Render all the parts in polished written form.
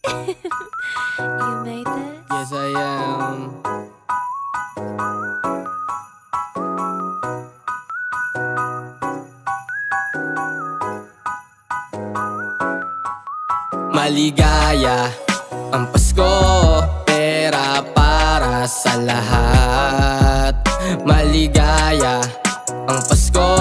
You made this? Yes, I am. Maligaya ang Pasko, pera para sa lahat. Maligaya ang Pasko,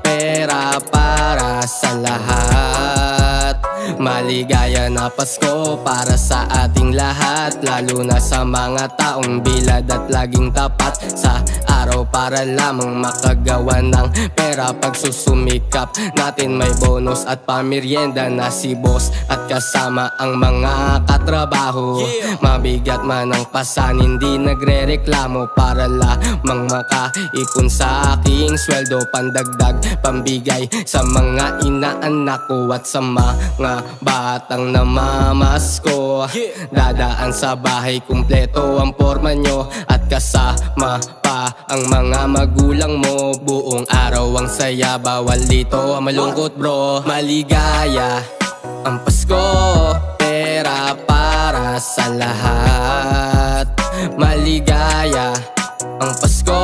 pera para sa lahat. Maligaya na Pasko para sa ating lahat, lalo na sa mga taong bilad at laging tapat sa araw para lamang makagawa ng pera. Pagsusumikap natin may bonus at pamerienda na si boss at kasama ang mga katrabaho. Mabigat man ang pasan, hindi nagre-reklamo para lamang makaipon sa aking sweldo, pandagdag, pambigay sa mga inaanak ko at sa mga batang namamasko. Dadaan sa bahay, kumpleto ang porma nyo at kasama pa ang mga magulang mo. Buong araw ang saya, bawal dito ang malungkot bro. Maligaya ang Pasko, pera para sa lahat. Maligaya ang Pasko,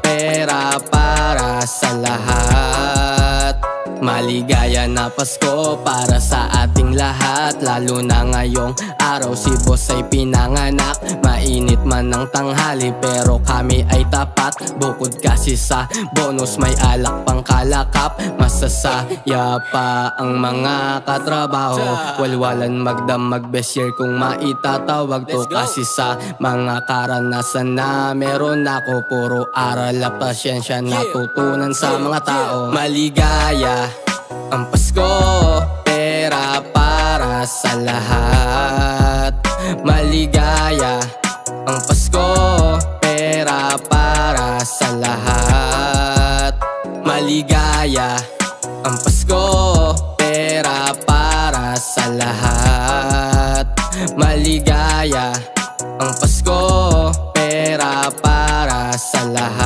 pera para sa lahat. Maligaya na Pasko para sa ating lahat, lalo na ngayong araw si boss ay pinanganak. Mainit man ang tanghali pero kami ay tapat, bukod kasi sa bonus may alak pang kalakap. Masasaya pa ang mga katrabaho, walwalan magdamag best year kung maitatawag to. Kasi sa mga karanasan na meron ako, puro aral at pasyensya natutunan sa mga tao. Maligaya ang Pasko, pera para sa lahat. Maligaya ang Pasko, pera para sa lahat. Maligaya ang Pasko, pera para sa lahat. Maligaya ang Pasko, pera para sa lahat.